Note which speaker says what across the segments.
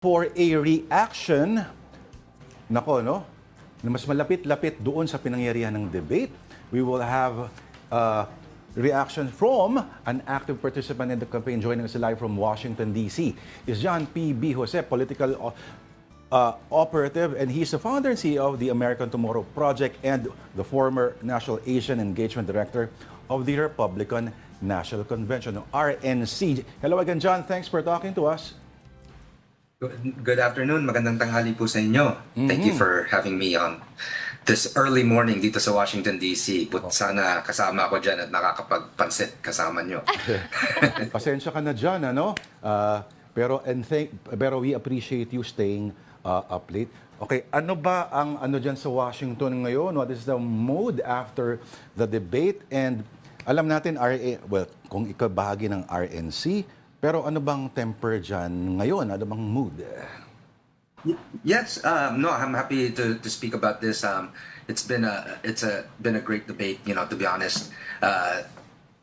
Speaker 1: for a reaction, nako no, na mas malapit-lapit doon sa pinangyarihan ng debate. We will have reaction from an active participant in the campaign. Joining us live from Washington, D.C. is John P.B. political operative, and he's the founder and CEO of the American Tomorrow Project and the former National Asian Engagement Director of the Republican National Convention, RNC. Hello again, John. Thanks for talking to us.
Speaker 2: Good afternoon. Magandang tanghali po sa inyo. Thank you for having me on this early morning dito sa Washington, D.C. Sana kasama ako dyan at nakakapagpansit kasama nyo.
Speaker 1: Pasensya ka na dyan, ano? Pero we appreciate you staying up late. Okay, ano ba ang dyan sa Washington ngayon? What is the mood after the debate? And alam natin, kung ikaw bahagi ng RNC, pero ano bang temper dyan ngayon? Ano bang mood?
Speaker 2: Yes, no, I'm happy to speak about this. It's been a great debate, to be honest.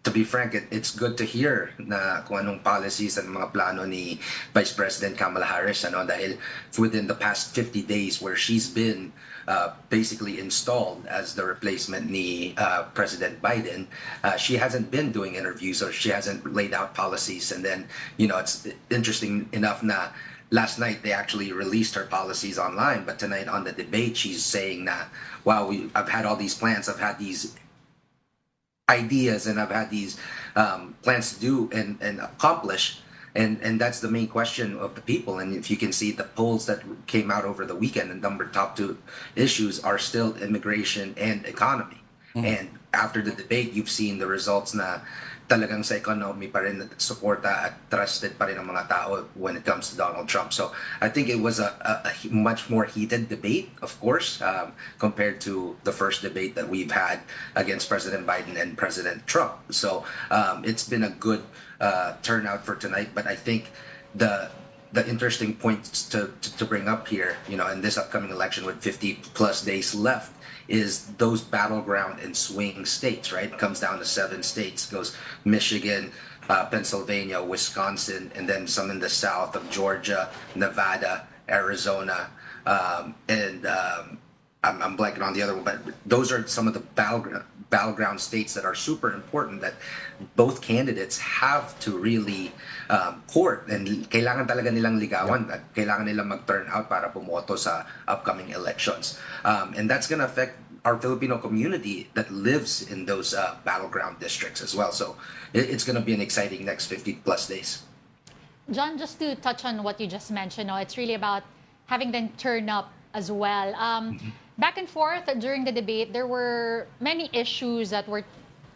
Speaker 2: To be frank, it's good to hear na kung anong policies and mga plano ni Vice President Kamala Harris, dahil within the past 50 days where she's been basically installed as the replacement ni President Biden, she hasn't been doing interviews or she hasn't laid out policies. And then, it's interesting enough na last night they actually released her policies online, but tonight on the debate she's saying that, wow, I've had all these plans, I've had these ideas, and I've had these plans to do and accomplish, and that's the main question of the people. And if you can see the polls that came out over the weekend, the top two issues are still immigration and economy. And after the debate, you've seen the results na talagang sa economy pa rin suporta at trusted pa rin ang mga tao when it comes to Donald Trump. So I think it was a much more heated debate, of course, compared to the first debate that we've had against President Biden and President Trump. So it's been a good turnout for tonight, but I think the interesting points to bring up here, in this upcoming election with 50 plus days left, is those battleground and swing states, right? It comes down to 7 states. It goes Michigan, Pennsylvania, Wisconsin, and then some in the south of Georgia, Nevada, Arizona, and I'm blanking on the other one, but those are some of the battleground states that are super important that both candidates have to really court, and kailangan talaga nilang ligawan at kailangan nilang mag-turn out para pumoto sa upcoming elections. And that's going to affect our Filipino community that lives in those battleground districts as well. So it's going to be an exciting next 50 plus days.
Speaker 3: John, just to touch on what you just mentioned, it's really about having them turn up as well. Back and forth during the debate, there were many issues that were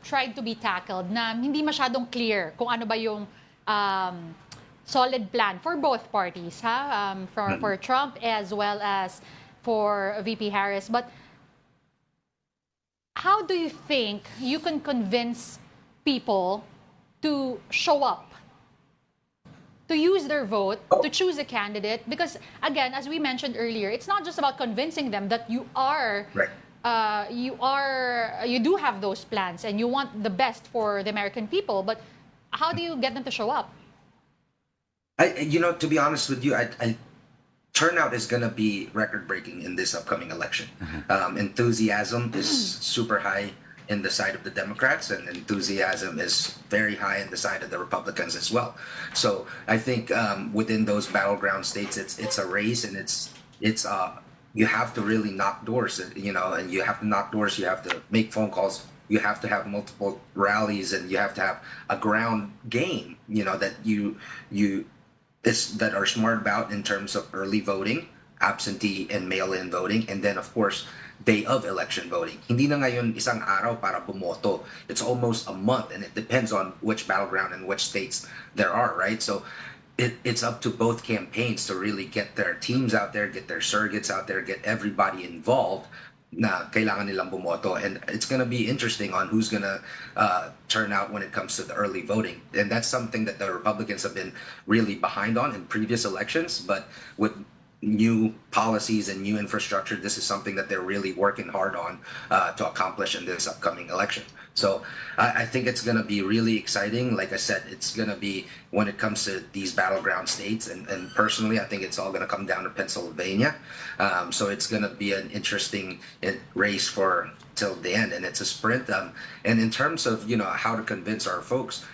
Speaker 3: tried to be tackled na hindi masyadong clear kung ano ba yung solid plan for both parties, for Trump as well as for VP Harris. But how do you think you can convince people to show up, to use their vote, to choose a candidate? Because again, as we mentioned earlier, it's not just about convincing them that you are, you do have those plans and you want the best for the American people, but how do you get them to show up?
Speaker 2: To be honest with you, turnout is going to be record-breaking in this upcoming election. Enthusiasm is super high in the side of the Democrats, and enthusiasm is very high in the side of the Republicans as well. So I think within those battleground states, it's a race, and it's you have to really knock doors, and you have to knock doors. You have to make phone calls. You have to have multiple rallies, and you have to have a ground game. That that are smart about in terms of early voting, absentee and mail-in voting, and then of course day of election voting. Hindi na ngayon isang araw para bumoto. It's almost a month, and it depends on which battleground and which states there are, right? So it's up to both campaigns to really get their teams out there, get their surrogates out there, get everybody involved na kailangan nilang bumoto. And it's going to be interesting on who's going to turn out when it comes to the early voting. And that's something that the Republicans have been really behind on in previous elections, but with new policies and new infrastructure, this is something that they're really working hard on to accomplish in this upcoming election. So I think it's going to be really exciting. Like I said, it's going to be when it comes to these battleground states. And personally, I think it's all going to come down to Pennsylvania. So it's going to be an interesting race for till the end. And it's a sprint. And in terms of, how to convince our folks,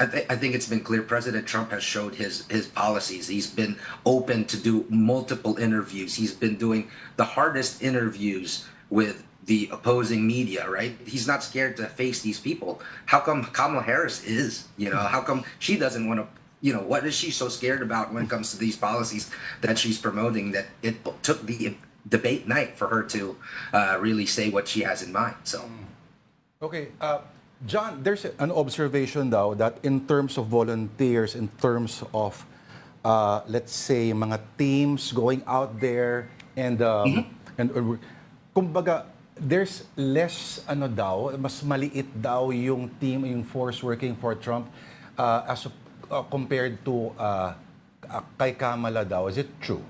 Speaker 2: I think it's been clear. President Trump has showed his policies. He's been open to do multiple interviews. He's been doing the hardest interviews with the opposing media, right? He's not scared to face these people. How come Kamala Harris is? How come she doesn't want to? What is she so scared about when it comes to these policies that she's promoting? That it took the debate night for her to really say what she has in mind. So,
Speaker 1: Okay, John, there's an observation daw that in terms of volunteers, in terms of, let's say, mga teams going out there and kumbaga, there's less, mas maliit daw yung team, yung force working for Trump compared to kay Kamala daw. Is it true?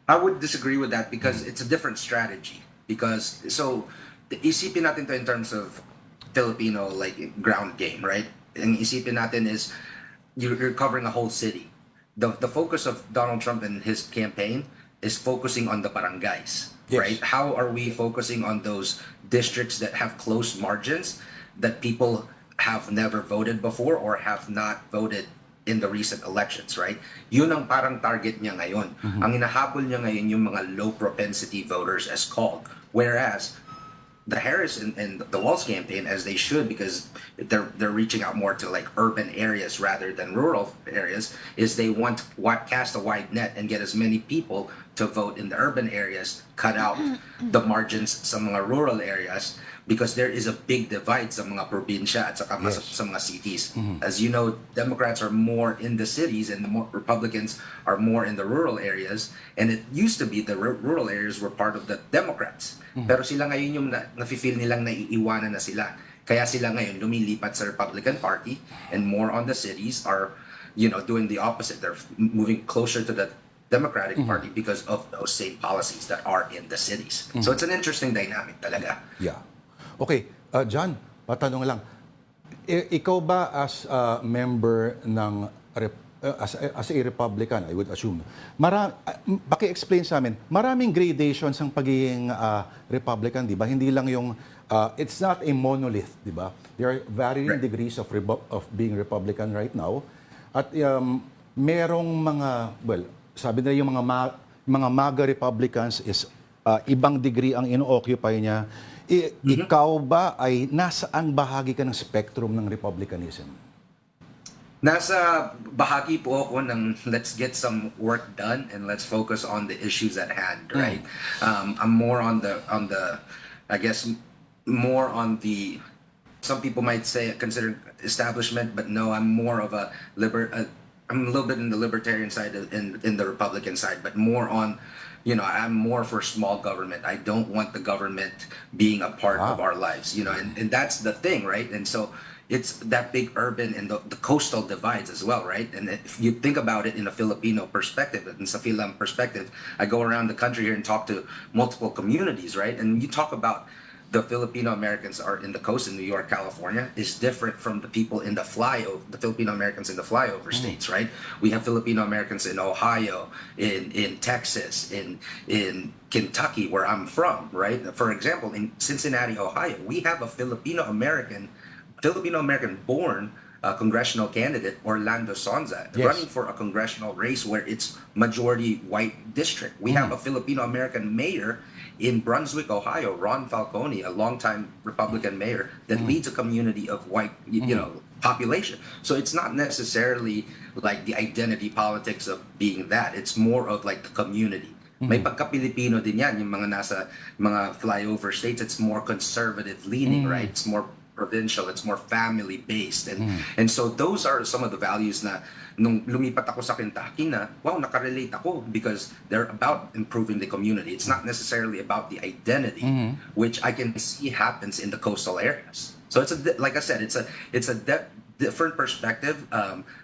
Speaker 2: I would disagree with that because it's a different strategy. Because, isipin natin to in terms of Filipino ground game, right? And isipin natin is you're covering a whole city. The focus of Donald Trump and his campaign is focusing on the barangays,
Speaker 1: yes.
Speaker 2: right? How are we focusing on those districts that have close margins that people have never voted before or have not voted in the recent elections, right? Yun ang parang target niya ngayon. Ang hinahabol niya ngayon yung mga low propensity voters as called. Whereas the Harris and the Walz campaign, as they should, because they're reaching out more to urban areas rather than rural areas, is they want to cast a wide net and get as many people to vote in the urban areas, cut out the margins sa mga rural areas, because there is a big divide sa mga probinsya at saka sa mga cities. As you know, Democrats are more in the cities and the Republicans are more in the rural areas. And it used to be the rural areas were part of the Democrats. Pero sila ngayon yung nafe-feel nilang naiiwanan na sila. Kaya sila ngayon lumilipat sa Republican Party and more on the cities are, doing the opposite. They're moving closer to the Democratic Party because of those same policies that are in the cities. So it's an interesting dynamic talaga.
Speaker 1: Yeah. Okay, John, patanong lang. Ikaw ba as a member ng as a Republican, I would assume, paki-explain sa amin, maraming gradations ang pagiging Republican, di ba? Hindi lang yung, it's not a monolith, di ba? There are varying degrees of being Republican right now. At merong mga, sabi nila yung mga MAGA Republicans is ibang degree ang ino-occupy niya. Ikaw ba ay nasaan bahagi ka ng spectrum ng Republicanism?
Speaker 2: Nasa bahagi po ako ng let's get some work done and let's focus on the issues at hand, right? I'm more on the I guess more on the, some people might say consider establishment, but no, I'm more of I'm a little bit in the libertarian side in the Republican side, but more on, I'm more for small government. I don't want the government being a part of our lives, and that's the thing, right? And so it's that big urban and the coastal divides as well, right? And if you think about it in a Filipino perspective, in sa Fil-Am perspective, I go around the country here and talk to multiple communities, right? And you talk about the Filipino Americans are in the coast in New York, California, is different from the people in the Filipino Americans in the flyover states, right? We have Filipino Americans in Ohio, in Texas, in Kentucky, where I'm from, right? For example, in Cincinnati, Ohio, we have a Filipino American born congressional candidate, Orlando Sonza, running for a congressional race where it's majority white district. We have a Filipino American mayor in Brunswick, Ohio, Ron Falcone, a longtime Republican mayor that leads a community of white, population. So it's not necessarily like the identity politics of being that. It's more of like the community. May pagka-Pilipino din yan, yung mga nasa mga flyover states, it's more conservative leaning, right? It's more provincial, it's more family based, and so those are some of the values na nung lumipat ako sa Kentucky na nakarelate ako because they're about improving the community. It's not necessarily about the identity, which I can see happens in the coastal areas. So it's like I said, it's a different perspective,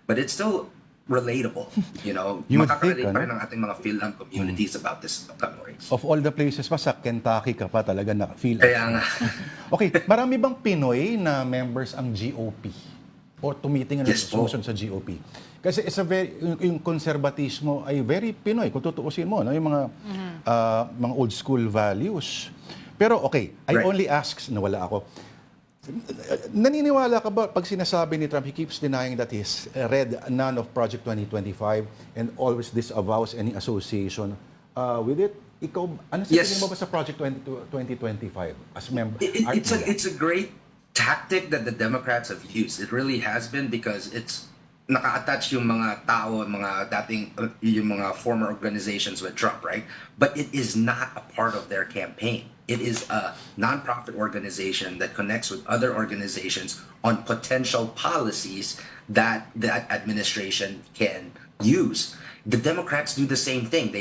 Speaker 2: but it's still relatable,
Speaker 1: You would
Speaker 2: makaka-relate
Speaker 1: think,
Speaker 2: pa
Speaker 1: ano?
Speaker 2: rin ang ating mga Fil-Am communities about this upcoming race.
Speaker 1: Of all the places pa, sa Kentucky ka pa talaga na-feel.
Speaker 2: Kaya nga.
Speaker 1: Okay, marami bang Pinoy na members ang GOP? O tumitingin na
Speaker 2: Yes po.
Speaker 1: sumusunod sa GOP? Kasi yung konserbatismo ay very Pinoy, kung tutuusin mo, no? Yung mga old school values. Pero okay, I
Speaker 2: Right.
Speaker 1: only ask, nawala ako. Naniniwala ka ba pag sinasabi ni Trump, he keeps denying that he's read none of Project 2025 and always disavows any association with it? Ikaw, ano sa
Speaker 2: Yes.
Speaker 1: tingin mo ba sa Project 2025 as member?
Speaker 2: It's a great tactic that the Democrats have used. It really has been, because it's naka-attach yung mga tao, mga dating, yung mga former organizations with Trump, right? But it is not a part of their campaign. It is a nonprofit organization that connects with other organizations on potential policies that that administration can use. The Democrats do the same thing.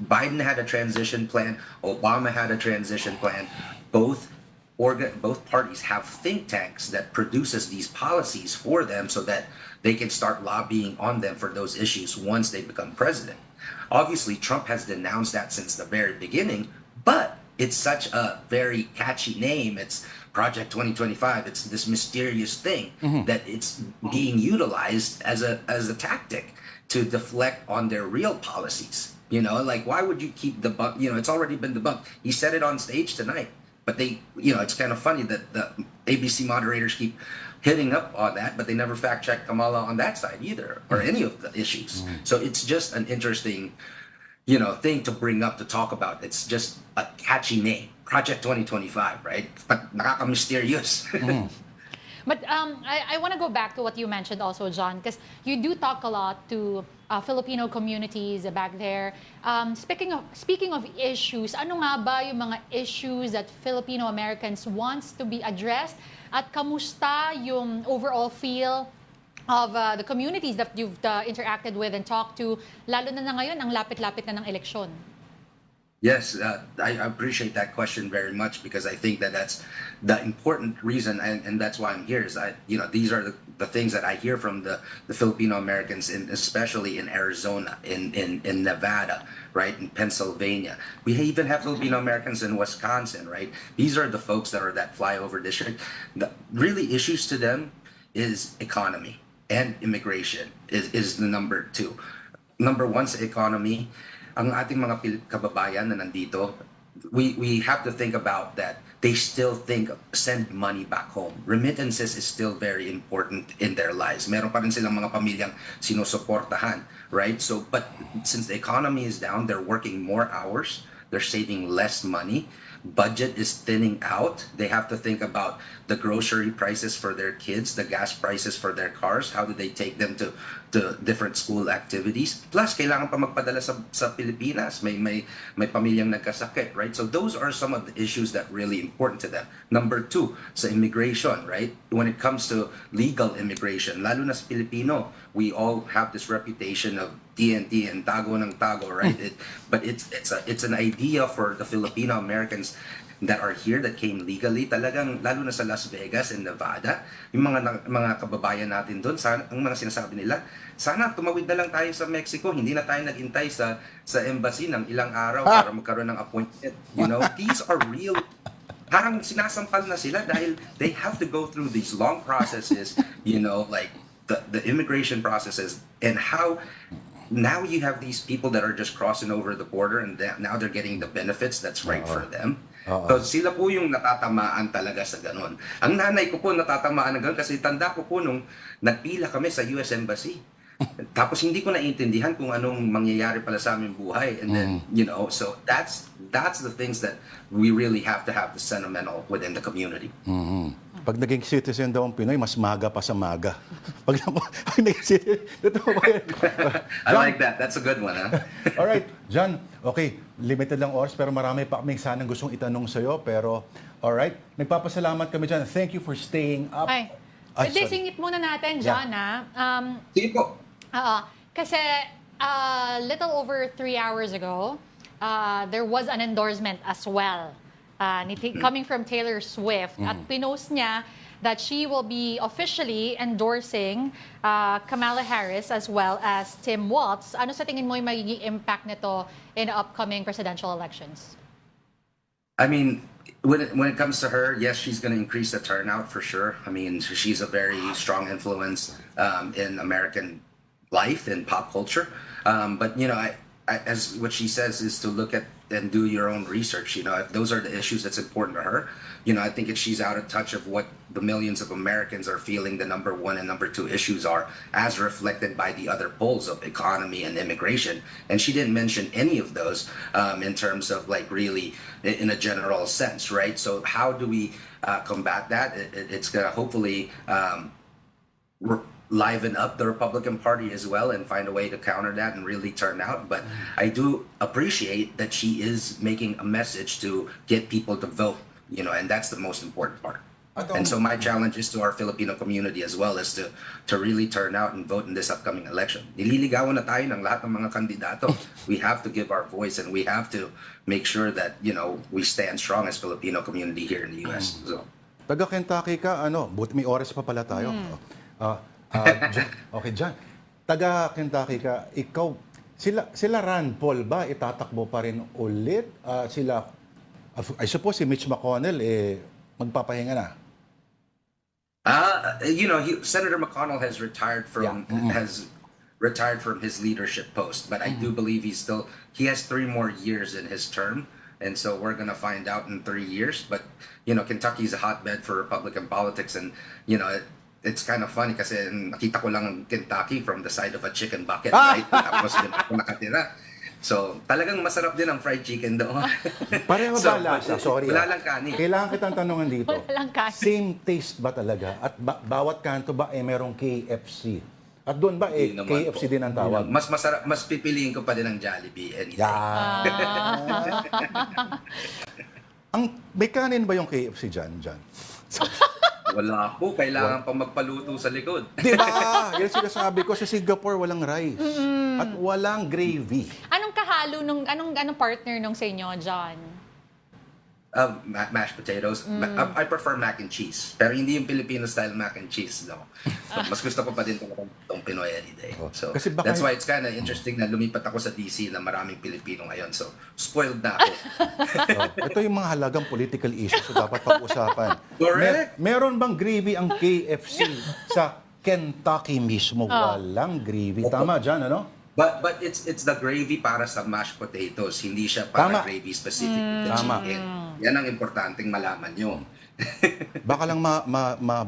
Speaker 2: Biden had a transition plan. Obama had a transition plan. Both parties have think tanks that produces these policies for them so that they can start lobbying on them for those issues once they become president. Obviously, Trump has denounced that since the very beginning, but it's such a very catchy name. It's Project 2025. It's this mysterious thing that it's being utilized as a tactic to deflect on their real policies. Like, why would you keep it's already been debunked. He said it on stage tonight. But it's kind of funny that the ABC moderators keep hitting up on that, but they never fact check Kamala on that side either, or any of the issues. So it's just an interesting, thing to bring up, to talk about. It's just a catchy name, Project 2025, right? But nakaka-mysterious.
Speaker 3: But I want to go back to what you mentioned also, John, because you do talk a lot to Filipino communities back there. Speaking of issues, ano nga ba yung mga issues that Filipino Americans wants to be addressed? At kamusta yung overall feel of the communities that you've interacted with and talked to, lalo na ngayon, ang lapit-lapit na ng eleksyon?
Speaker 2: Yes, I appreciate that question very much, because I think that that's the important reason, and that's why I'm here. Is these are the things that I hear from the Filipino Americans, especially in Arizona, in Nevada, right, in Pennsylvania. We even have Filipino Americans in Wisconsin, right? These are the folks that are that flyover district. The really issues to them is economy and immigration is the number two. Number one sa economy. Ang ating mga kababayan na nandito, we have to think about that they still send money back home. Remittances is still very important in their lives. Meron pa rin silang mga pamilyang sinusuportahan, right? So, but since the economy is down, they're working more hours, they're saving less money, budget is thinning out. They have to think about the grocery prices for their kids, the gas prices for their cars. How do they take them to different school activities? Plus, kailangan pa magpadala sa Pilipinas. May pamilyang nagkasakit, right? So those are some of the issues that really important to them. Number two, sa immigration, right? When it comes to legal immigration, lalo na sa Pilipino, we all have this reputation of TNT and tago ng tago, right? But it's an idea for the Filipino Americans that are here, that came legally, talagang lalo na sa Las Vegas and Nevada, yung mga kababayan natin doon, ang mga sinasabi nila, sana tumawid na lang tayo sa Mexico, hindi na tayo naghintay sa embassy ng ilang araw para magkaroon ng appointment. These are real, parang sinasampal na sila dahil they have to go through these long processes, like the immigration processes, and how now you have these people that are just crossing over the border, and now they're getting the benefits that's right for them. So sila po yung natatamaan talaga sa ganon. Ang nanay ko po natatamaan ng ganon, kasi tanda ko po nung nagpila kami sa US Embassy. Tapos hindi ko naintindihan kung anong mangyayari pala sa aming buhay. And then, so that's the things that we really have to have the sentimental within the community.
Speaker 1: Pag naging citizen daw ang Pinoy, mas maga pa sa maga. Pag naging citizen,
Speaker 2: I like that. That's a good one, huh?
Speaker 1: Alright, John, okay, limited lang oras pero marami pa kaming sanang gustong itanong sa'yo. Pero, alright, nagpapasalamat kami dyan. Thank you for staying up.
Speaker 3: Ay,
Speaker 1: sorry.
Speaker 3: singit muna natin, John,
Speaker 2: Sige po.
Speaker 3: Kasi little over 3 hours ago, there was an endorsement as well coming from Taylor Swift. At pinost niya that she will be officially endorsing Kamala Harris as well as Tim Walz. Ano sa tingin mo yung magiging impact nito in the upcoming presidential elections?
Speaker 2: I mean, when it comes to her, yes, she's going to increase the turnout for sure. I mean, she's a very strong influence in American life and pop culture. But you know, as what she says is to look at and do your own research. You know, if those are the issues that's important to her, you know, I think if she's out of touch of what the millions of Americans are feeling the number one and number two issues are, as reflected by the other polls of economy and immigration, and she didn't mention any of those in terms of like really in a general sense, right? So how do we combat that? It's gonna hopefully liven up the Republican Party as well and find a way to counter that and really turn out. But I do appreciate that she is making a message to get people to vote, you know, and that's the most important part. And so my challenge is to our Filipino community as well is to really turn out and vote in this upcoming election. Nililigawan na tayo ng lahat ng mga kandidato. We have to give our voice and we have to make sure that, you know, we stand strong as Filipino community here in the US. So,
Speaker 1: Taga Kentucky ka, buti may oras pa pala tayo. Okay, John. Taga Kentucky ka, ikaw, sila Rand Paul ba itatakbo pa rin ulit? Sila, I suppose si Mitch McConnell, magpapahinga na.
Speaker 2: you know, Senator McConnell has retired from
Speaker 1: Yeah.
Speaker 2: has retired from his leadership post, but I do believe he has 3 more years in his term, and so we're gonna find out in 3 years. But you know, Kentucky's a hotbed for Republican politics, and you know, it's kind of funny kasi nakita ko lang ang Kentucky from the side of a chicken bucket, right? Tapos din ako nakatira. So, talagang masarap din ang fried chicken doon.
Speaker 1: Pareho ba lasa? Sorry.
Speaker 2: Wala lang kanin.
Speaker 1: Kailangan kitang tanungan dito.
Speaker 3: Wala lang kanin.
Speaker 1: Same taste ba talaga? At bawat kanto ba merong KFC? At doon ba
Speaker 2: Hindi naman
Speaker 1: KFC
Speaker 2: po.
Speaker 1: din ang tawag?
Speaker 2: Mas masarap, mas pipiliin ko pa din ang Jollibee anything.
Speaker 1: May kanin ba yung KFC dyan?
Speaker 2: Wala po, kailangan pa magpaluto sa likod.
Speaker 1: Di ba? Yan sinasabi ko, sa Singapore walang rice. At walang gravy.
Speaker 3: Anong kahalo anong partner nung sa inyo, John?
Speaker 2: Mashed potatoes. I prefer mac and cheese. Pero hindi yung Filipino style mac and cheese. No? So, mas gusto ko pa din itong Pinoy any day. So,
Speaker 1: Kasi baka-
Speaker 2: that's why it's kind of interesting na lumipat ako sa DC na maraming Pilipino ngayon. So, spoiled na ako.
Speaker 1: Ito yung mga halagang political issues na dapat pag-usapan.
Speaker 2: Correct.
Speaker 1: Meron bang gravy ang KFC sa Kentucky mismo? Walang gravy. Tama dyan, ano?
Speaker 2: But it's the gravy para sa mashed potatoes. Hindi siya para
Speaker 1: Tama.
Speaker 2: gravy specific to the
Speaker 1: Tama.
Speaker 2: chicken. Yan ang importanteng malaman nyo.
Speaker 1: Baka lang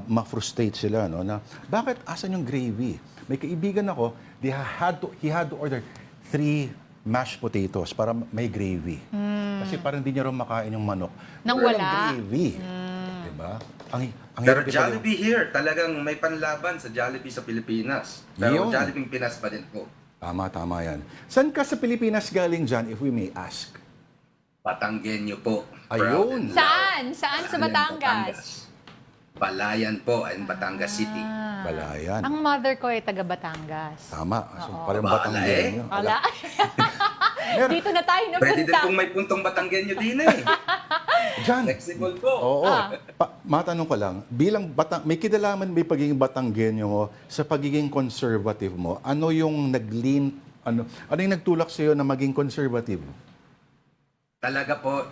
Speaker 1: ma-frustrate sila, no? Na, bakit asan yung gravy? May kaibigan ako, he had to order 3 mashed potatoes para may gravy. Kasi parang hindi niya rin makain yung manok.
Speaker 3: Nang
Speaker 1: Walang
Speaker 3: wala.
Speaker 1: gravy. Diba? Ang
Speaker 2: Pero
Speaker 1: hirap
Speaker 2: Jollibee here, talagang may panlaban sa Jollibee sa Pilipinas. Pero
Speaker 1: Yun.
Speaker 2: Jollibee Pinas pa din po.
Speaker 1: Tama yan. Saan ka sa Pilipinas galing dyan, if we may ask?
Speaker 2: Batanggenyo po.
Speaker 1: Ayun.
Speaker 2: Proud and
Speaker 3: Saan? Saan sa
Speaker 2: Balayan,
Speaker 3: Batangas?
Speaker 2: Balayan po in Batangas City.
Speaker 1: Balayan.
Speaker 3: Ang mother ko ay taga Batangas.
Speaker 1: Tama. So, parang
Speaker 2: Bala,
Speaker 1: Batanggenyo.
Speaker 3: Wala. Dito na tayo
Speaker 2: Pwede din
Speaker 3: napunta.
Speaker 2: kung may puntong Batanggenyo din eh.
Speaker 1: Dyan.
Speaker 2: Flexible po.
Speaker 1: Oo. Matanong ko lang, bilang may kinalaman may pagiging Batanggenyo mo sa pagiging conservative mo, ano yung ano yung nagtulak sa iyo na maging conservative?
Speaker 2: Talaga po,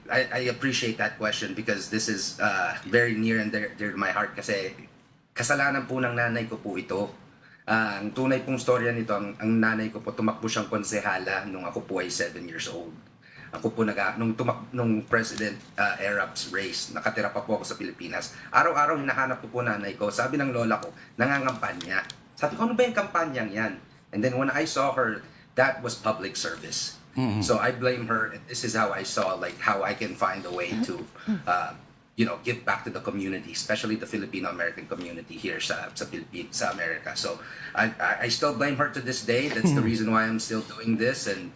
Speaker 2: I appreciate that question because this is very near and dear to my heart kasi kasalanan po ng nanay ko po ito. Ang tunay pong storya nito, ang nanay ko po tumakbo siyang konsehala nung ako po ay 7 years old. Ako po nung President Arab's race, nakatira pa po ako sa Pilipinas. Araw-araw hinahanap ko po nanay ko. Sabi ng lola ko, nangangampanya. Sabi ko, ano ba yung kampanyang yan? And then when I saw her, that was public service. So I blame her. This is how I saw how I can find a way to give back to the community, especially the Filipino American community here sa Philippines, sa America. So I still blame her to this day. That's the reason why I'm still doing this. And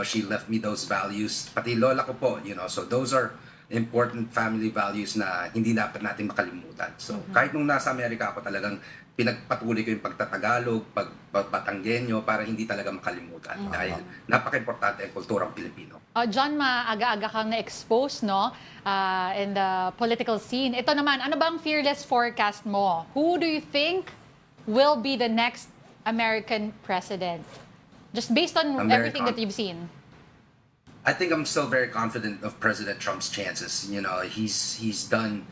Speaker 2: she left me those values. Pati lola ko po, so those are important family values na hindi dapat natin makalimutan. So kahit nung nasa Amerika ako talagang pinagpatuloy ko yung pagtatagalog, pagpatanggenyo para hindi talaga makalimutan. Dahil napaka-importante ang kulturang Pilipino.
Speaker 3: John, maaga-aga kang na-expose, no? In the political scene. Ito naman, ano bang fearless forecast mo? Who do you think will be the next American president? Just based on everything that you've seen.
Speaker 2: I think I'm still very confident of President Trump's chances. You know, he's done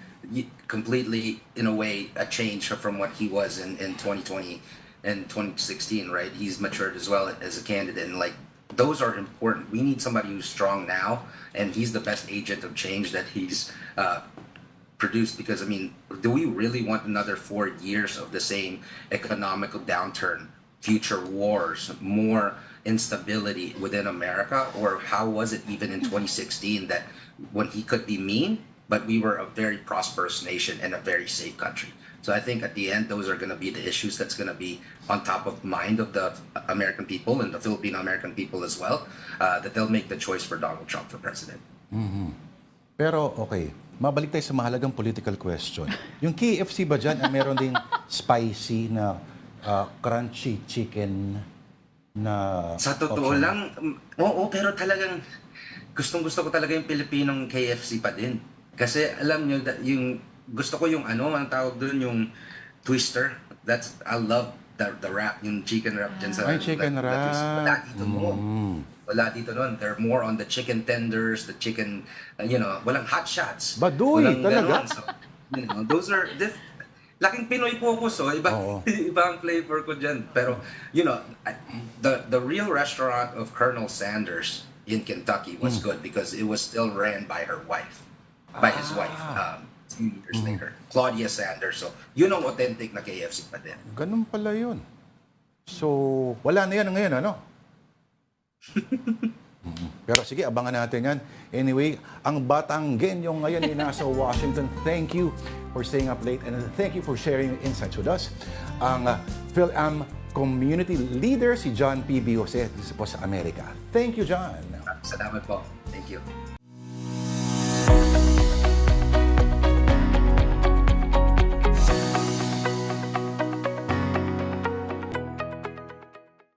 Speaker 2: completely, in a way, a change from what he was in 2020 and 2016, right? He's matured as well as a candidate, and like, those are important. We need somebody who's strong now, and he's the best agent of change that he's produced. Because, I mean, do we really want another 4 years of the same economical downturn, future wars, more instability within America? Or how was it even in 2016 that when he could be mean, but we were a very prosperous nation and a very safe country? So I think at the end, those are going to be the issues that's going to be on top of mind of the American people and the Filipino American people as well, that they'll make the choice for Donald Trump for president.
Speaker 1: Pero okay, mabalik tayo sa mahalagang political question. Yung KFC ba dyan ay meron ding spicy na crunchy chicken na
Speaker 2: Sa totoo
Speaker 1: option?
Speaker 2: lang, oo, pero talagang gustong-gusto ko talaga yung Pilipinong KFC pa din. Kasi alam nyo, yung gusto ko yung ang tawag doon, yung twister. I love the wrap, yung chicken wrap dyan sa...
Speaker 1: Ay, chicken wrap.
Speaker 2: Wala dito noon. Wala dito noon. They're more on the chicken tenders, the chicken, walang hot shots.
Speaker 1: Baduy,
Speaker 2: Walang
Speaker 1: talaga?
Speaker 2: ganon. So, those are... Laking Pinoy focus, iba ang flavor ko dyan. Pero, the real restaurant of Colonel Sanders in Kentucky was good because it was still ran by her wife, by his wife, few years later, Claudia Sanders. So, yun ang authentic na KFC pa din.
Speaker 1: Ganun pala yun. So, wala na yan ngayon, ano? Pero sige, abangan natin yan. Anyway, ang Batang Genyo ngayon ay nasa Washington. Thank you for staying up late and thank you for sharing your insights with us. Ang Fil-Am Community Leader, si John P.B. Jose, dito po sa Amerika. Thank you, John.
Speaker 2: Salamat po. Thank you.